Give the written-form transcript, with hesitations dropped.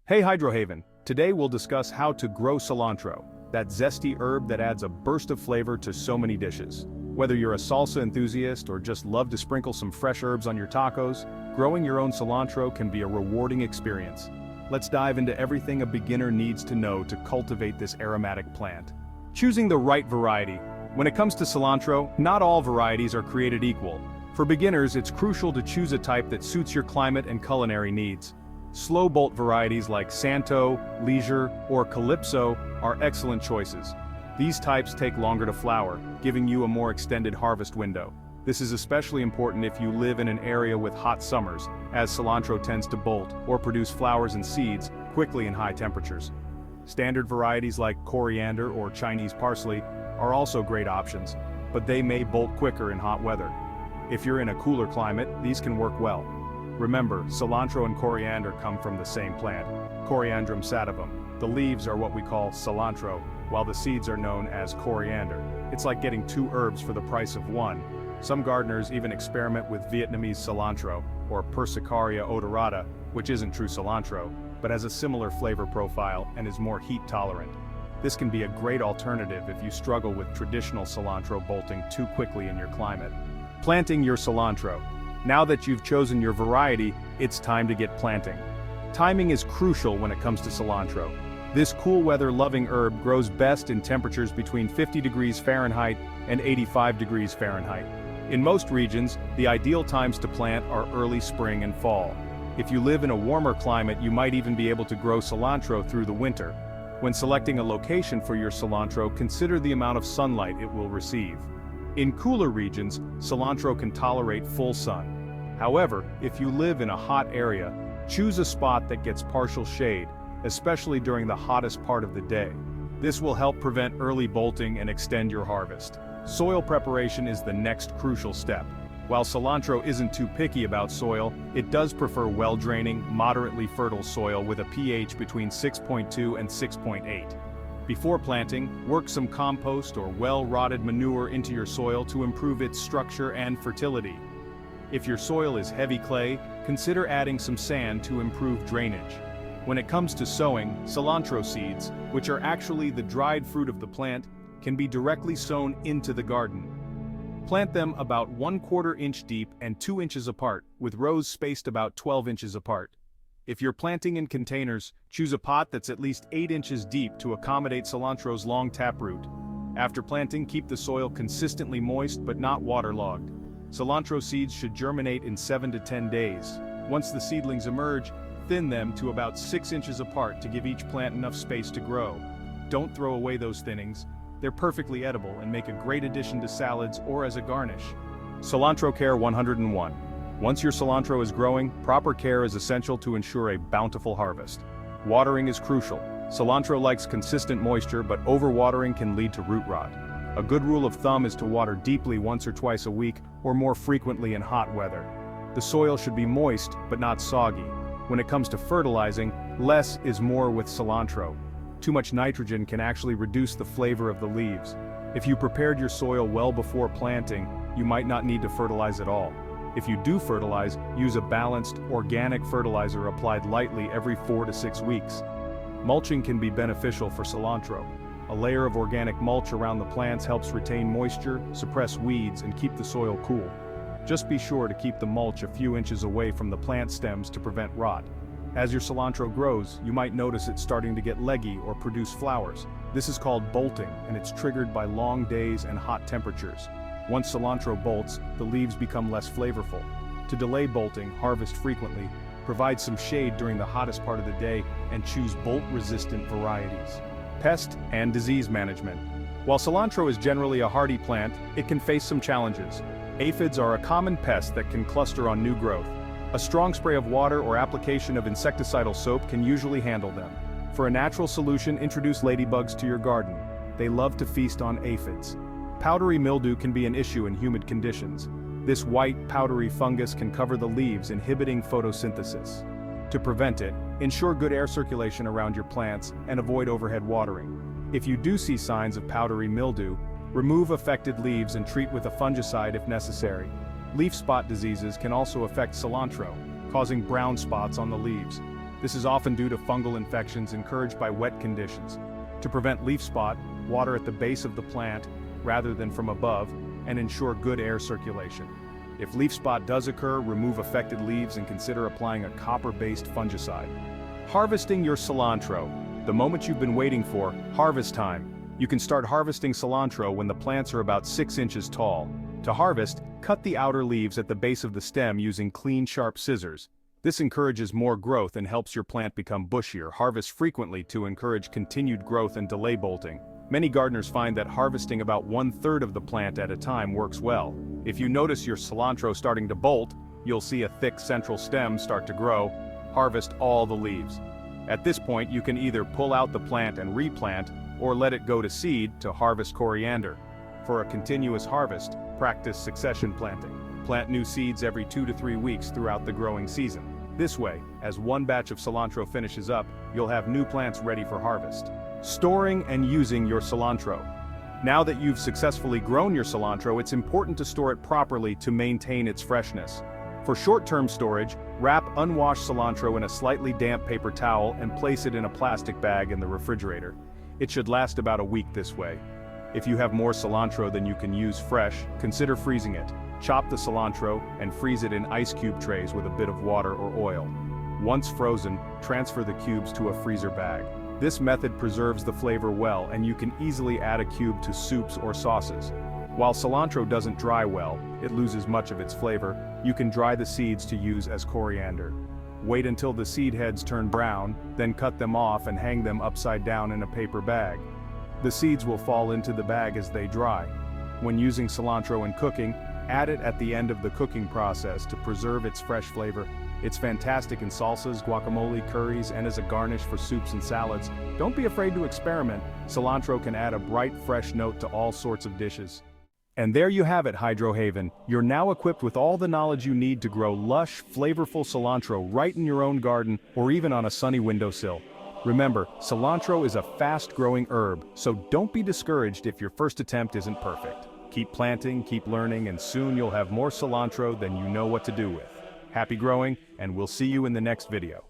Hey Hydrohaven, today we'll discuss how to grow cilantro, that zesty herb that adds a burst of flavor to so many dishes. Whether you're a salsa enthusiast or just love to sprinkle some fresh herbs on your tacos, growing your own cilantro can be a rewarding experience. Let's dive into everything a beginner needs to know to cultivate this aromatic plant. Choosing the right variety. When it comes to cilantro, not all varieties are created equal. For beginners, it's crucial to choose a type that suits your climate and culinary needs. Slow bolt varieties like Santo, Leisure, or Calypso are excellent choices. These types take longer to flower, giving you a more extended harvest window. This is especially important if you live in an area with hot summers, as cilantro tends to bolt or produce flowers and seeds quickly in high temperatures. Standard varieties like coriander or Chinese parsley are also great options, but they may bolt quicker in hot weather. If you're in a cooler climate, these can work well. Remember, cilantro and coriander come from the same plant, Coriandrum sativum. The leaves are what we call cilantro, while the seeds are known as coriander. It's like getting two herbs for the price of one. Some gardeners even experiment with Vietnamese cilantro, or Persicaria odorata, which isn't true cilantro, but has a similar flavor profile and is more heat tolerant. This can be a great alternative if you struggle with traditional cilantro bolting too quickly in your climate. Planting your cilantro. Now that you've chosen your variety, it's time to get planting. Timing is crucial when it comes to cilantro. This cool weather-loving herb grows best in temperatures between 50 degrees Fahrenheit and 85 degrees Fahrenheit. In most regions, the ideal times to plant are early spring and fall. If you live in a warmer climate, you might even be able to grow cilantro through the winter. When selecting a location for your cilantro, consider the amount of sunlight it will receive. In cooler regions, cilantro can tolerate full sun. However, if you live in a hot area, choose a spot that gets partial shade, especially during the hottest part of the day. This will help prevent early bolting and extend your harvest. Soil preparation is the next crucial step. While cilantro isn't too picky about soil, it does prefer well-draining, moderately fertile soil with a pH between 6.2 and 6.8. Before planting, work some compost or well-rotted manure into your soil to improve its structure and fertility. If your soil is heavy clay, consider adding some sand to improve drainage. When it comes to sowing, cilantro seeds, which are actually the dried fruit of the plant, can be directly sown into the garden. Plant them about 1/4 inch deep and 2 inches apart, with rows spaced about 12 inches apart. If you're planting in containers, choose a pot that's at least 8 inches deep to accommodate cilantro's long taproot. After planting, keep the soil consistently moist but not waterlogged. Cilantro seeds should germinate in 7 to 10 days. Once the seedlings emerge, thin them to about 6 inches apart to give each plant enough space to grow. Don't throw away those thinnings. They're perfectly edible and make a great addition to salads or as a garnish. Cilantro Care 101. Once your cilantro is growing, proper care is essential to ensure a bountiful harvest. Watering is crucial. Cilantro likes consistent moisture, but overwatering can lead to root rot. A good rule of thumb is to water deeply once or twice a week, or more frequently in hot weather. The soil should be moist, but not soggy. When it comes to fertilizing, less is more with cilantro. Too much nitrogen can actually reduce the flavor of the leaves. If you prepared your soil well before planting, you might not need to fertilize at all. If you do fertilize, use a balanced, organic fertilizer applied lightly every 4 to 6 weeks. Mulching can be beneficial for cilantro. A layer of organic mulch around the plants helps retain moisture, suppress weeds, and keep the soil cool. Just be sure to keep the mulch a few inches away from the plant stems to prevent rot. As your cilantro grows, you might notice it starting to get leggy or produce flowers. This is called bolting, and it's triggered by long days and hot temperatures. Once cilantro bolts, the leaves become less flavorful. To delay bolting, harvest frequently, provide some shade during the hottest part of the day, and choose bolt-resistant varieties. Pest and disease management. While cilantro is generally a hardy plant, it can face some challenges. Aphids are a common pest that can cluster on new growth. A strong spray of water or application of insecticidal soap can usually handle them. For a natural solution, introduce ladybugs to your garden. They love to feast on aphids. Powdery mildew can be an issue in humid conditions. This white, powdery fungus can cover the leaves, inhibiting photosynthesis. To prevent it, ensure good air circulation around your plants and avoid overhead watering. If you do see signs of powdery mildew, remove affected leaves and treat with a fungicide if necessary. Leaf spot diseases can also affect cilantro, causing brown spots on the leaves. This is often due to fungal infections encouraged by wet conditions. To prevent leaf spot, water at the base of the plant rather than from above, and ensure good air circulation. If leaf spot does occur, remove affected leaves and consider applying a copper-based fungicide. Harvesting your cilantro. The moment you've been waiting for, harvest time. You can start harvesting cilantro when the plants are about 6 inches tall. To harvest, cut the outer leaves at the base of the stem using clean, sharp scissors. This encourages more growth and helps your plant become bushier. Harvest frequently to encourage continued growth and delay bolting. Many gardeners find that harvesting about 1/3 of the plant at a time works well. If you notice your cilantro starting to bolt, you'll see a thick central stem start to grow. Harvest all the leaves. At this point, you can either pull out the plant and replant, or let it go to seed to harvest coriander. For a continuous harvest, practice succession planting. Plant new seeds every 2 to 3 weeks throughout the growing season. This way, as one batch of cilantro finishes up, you'll have new plants ready for harvest. Storing and using your cilantro. Now that you've successfully grown your cilantro, it's important to store it properly to maintain its freshness. For short-term storage, wrap unwashed cilantro in a slightly damp paper towel and place it in a plastic bag in the refrigerator. It should last about a week this way. If you have more cilantro than you can use fresh, consider freezing it. Chop the cilantro and freeze it in ice cube trays with a bit of water or oil. Once frozen, transfer the cubes to a freezer bag. This method preserves the flavor well, and you can easily add a cube to soups or sauces. While cilantro doesn't dry well, it loses much of its flavor. You can dry the seeds to use as coriander. Wait until the seed heads turn brown, then cut them off and hang them upside down in a paper bag. The seeds will fall into the bag as they dry. When using cilantro in cooking, add it at the end of the cooking process to preserve its fresh flavor. It's fantastic in salsas, guacamole, curries, and as a garnish for soups and salads. Don't be afraid to experiment. Cilantro can add a bright, fresh note to all sorts of dishes. And there you have it, Hydro Haven. You're now equipped with all the knowledge you need to grow lush, flavorful cilantro right in your own garden or even on a sunny windowsill. Remember, cilantro is a fast-growing herb, so don't be discouraged if your first attempt isn't perfect. Keep planting, keep learning, and soon you'll have more cilantro than you know what to do with. Happy growing, and we'll see you in the next video.